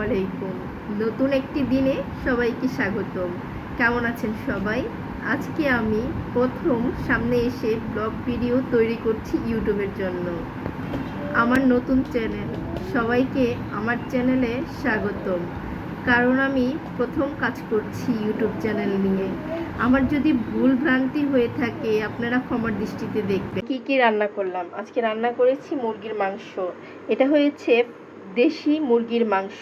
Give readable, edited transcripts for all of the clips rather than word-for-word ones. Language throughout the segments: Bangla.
আলাইকুম। নতুন একটি দিনে সবাইকে স্বাগতম। কেমন আছেন সবাই? আজকে আমি প্রথম সামনে এসে ব্লগ ভিডিও তৈরি করছি ইউটিউবের জন্য। আমার নতুন চ্যানেল, সবাইকে আমার চ্যানেলে স্বাগতম। কারণ আমি প্রথম কাজ করছি ইউটিউব চ্যানেল নিয়ে। আমার যদি ভুল ভ্রান্তি হয়ে থাকে আপনারা ক্ষমার দৃষ্টিতে দেখবেন। কি রান্না করলাম? আজকে রান্না করেছি মুরগির মাংস। এটা হয়েছে দেশি মুরগির মাংস।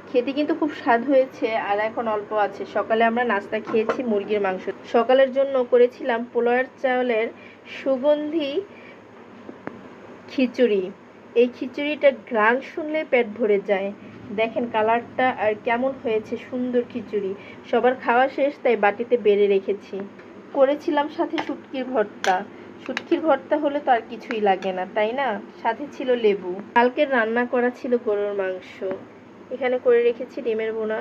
খেতে কিন্তু খুব স্বাদ হয়েছে, আর এখন অল্প আছে। সকালে আমরা নাস্তা খেয়েছি মুরগির মাংস। সকালের জন্য করেছিলাম পোলাওয়ের চাউলের সুগন্ধি খিচুড়ি। এই খিচুড়িটা ঘ্রাণ শুনলে পেট ভরে যায়। দেখেন কালারটা আর কেমন হয়েছে, সুন্দর খিচুড়ি। সবার খাওয়া শেষ, তাই বাটিতে বেড়ে রেখেছি। করেছিলাম সাথে শুটকির ভর্তা। শুটকির ভর্তা হলে তো আর কিছুই লাগে না, তাই না? সাথে ছিল লেবু। কালকের রান্না করা ছিল গরুর মাংস। এখানে করে রেখেছি ডিমের বোনা।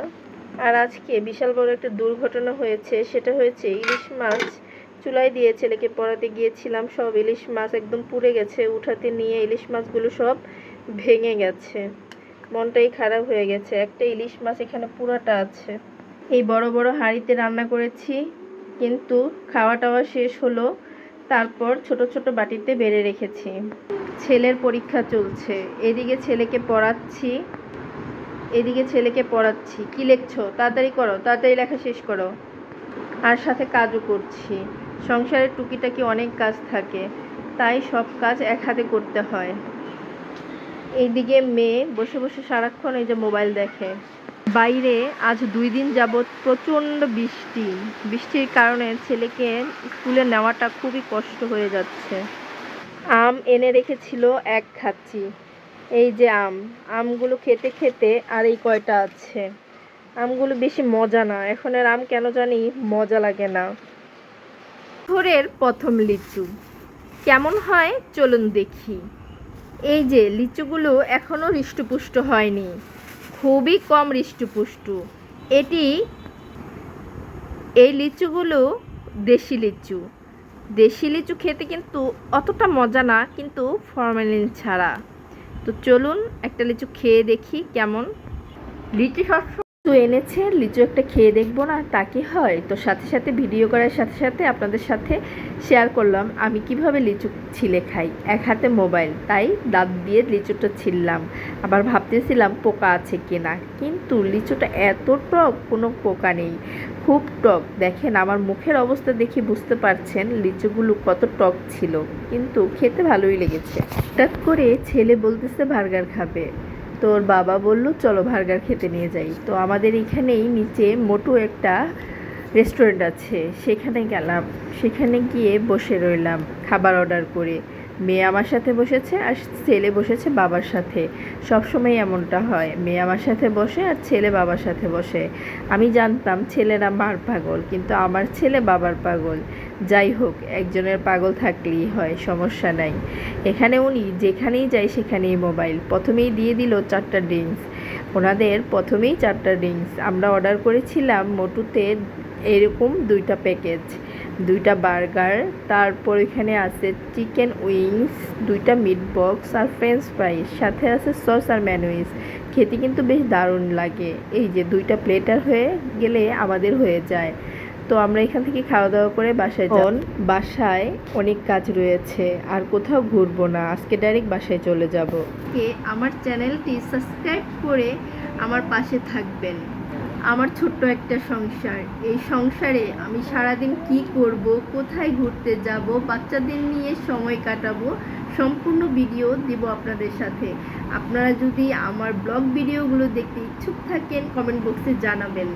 আর আজকে বিশাল বড় একটা দুর্ঘটনা হয়েছে। সেটা হয়েছে ইলিশ মাছ চুলায় দিয়ে ছেলেকে পড়াতে গিয়েছিলাম, সব ইলিশ মাছ একদম পুড়ে গেছে। উঠাতে নিয়ে ইলিশ মাছগুলো সব ভেঙে গেছে। মনটাই খারাপ হয়ে গেছে। একটা ইলিশ মাছ এখানে পুরাটা আছে। এই বড় বড় হাঁড়িতে রান্না করেছি, কিন্তু খাওয়া টাওয়া শেষ হলো। তারপর ছোট ছোট বাটিতে বেড়ে রেখেছি। ছেলের পরীক্ষা চলছে, এদিকে ছেলেকে পড়াচ্ছি। কি লিখছো? তাড়াতাড়ি করো, তাড়াতাড়ি লেখা শেষ করো। আর সাথে কাজও করছি। সংসারের টুকিটাকি অনেক কাজ থাকে, তাই সব কাজ এক হাতে করতে হয়। এইদিকে মেয়ে বসে বসে সারাক্ষণ এই যে মোবাইল দেখে। বাইরে আজ 2 দিন যাবৎ প্রচণ্ড বৃষ্টির কারণে ছেলেকে স্কুলে নেওয়াটা খুবই কষ্ট হয়ে যাচ্ছে। আম এনে রেখেছিল, এক খাচ্ছি। এই যে আমগুলো খেতে খেতে আর এই কয়টা আছে। আমগুলো বেশি মজা না, এখন আর আম কেন জানি মজা লাগে না। ঘরের প্রথম লিচু কেমন হয় চলুন দেখি। এই যে লিচুগুলো এখনো হৃষ্টপুষ্ট হয়নি, খুবই কম হৃষ্টপুষ্ট। এই লিচুগুলো দেশি লিচু খেতে কিন্তু অতটা মজা না, কিন্তু ফরমালিন ছাড়া। তো চলুন একটা লিচু খেয়ে দেখি কেমন। লিচু তো এনেছে, লিচু একটা খেয়ে দেখবো না, তা কি হয়? তো সাথে সাথে ভিডিও করার সাথে সাথে আপনাদের সাথে শেয়ার করলাম আমি কিভাবে লিচু ছিলে খাই। এক হাতে মোবাইল, তাই দাঁত দিয়ে লিচুটা ছিললাম। আবার ভাবতেছিলাম পোকা আছে কিনা, কিন্তু লিচুটা এত টক, কোনো পোকা নেই, খুব টক। দেখেন আমার মুখের অবস্থা দেখে বুঝতে পারছেন লিচুগুলো কত টক ছিল, কিন্তু খেতে ভালোই লেগেছে। হঠাৎ করে ছেলে বলতেছে বার্গার খাবে। তোর বাবা বলল চলো বার্গার খেতে নিয়ে যাই। তো আমাদের এখানেই নিচে মোটু একটা রেস্টুরেন্ট আছে, সেখানে গেলাম। সেখানে গিয়ে বসে রইলাম খাবার অর্ডার করে। মেয়ে আমার সাথে বসেছে আর ছেলে বসেছে বাবার সাথে। সবসময় এমনটা হয়, মেয়ে আমার সাথে বসে আর ছেলে বাবার সাথে বসে। আমি জানতাম ছেলেরা মার পাগল, কিন্তু আমার ছেলে বাবার পাগল। যাই হোক, একজনের পাগল থাকলেই হয়, সমস্যা নাই। এখানে উনি যেখানেই যায় সেখানেই মোবাইল। প্রথমেই দিয়ে দিল 4টা ড্রিঙ্কস। ওনাদের প্রথমেই 4টা ড্রিঙ্কস। আমরা অর্ডার করেছিলাম মোটুতে এরকম 2টা প্যাকেজ, 2টা বার্গার, তারপর এখানে আছে চিকেন উইংস, 2টা মিট বক্স আর ফ্রেঞ্চ ফ্রাইস, সাথে আছে সস আর ম্যানোনিজ। খেতে কিন্তু বেশ দারুণ লাগে। এই যে 2টা প্লেটার হয়ে গেলে আমাদের হয়ে যায়। তো আমরা এখান থেকে খাওয়া দাওয়া করে বাসায় যাব। বাসায় অনেক কাজ রয়েছে, আর কোথাও ঘুরবো না, আজকে ডাইরেক্ট বাসায় চলে যাব। আমার চ্যানেলটি সাবস্ক্রাইব করে আমার পাশে থাকবেন। আমার ছোট্ট একটা সংসার, এই সংসারে আমি সারাদিন কি করব, কোথায় ঘুরতে যাব, বাচ্চাদের নিয়ে সময় কাটাবো, সম্পূর্ণ ভিডিও দেব আপনাদের সাথে। আপনারা যদি আমার ব্লগ ভিডিওগুলো দেখতে ইচ্ছুক থাকেন কমেন্ট বক্সে জানাবেন।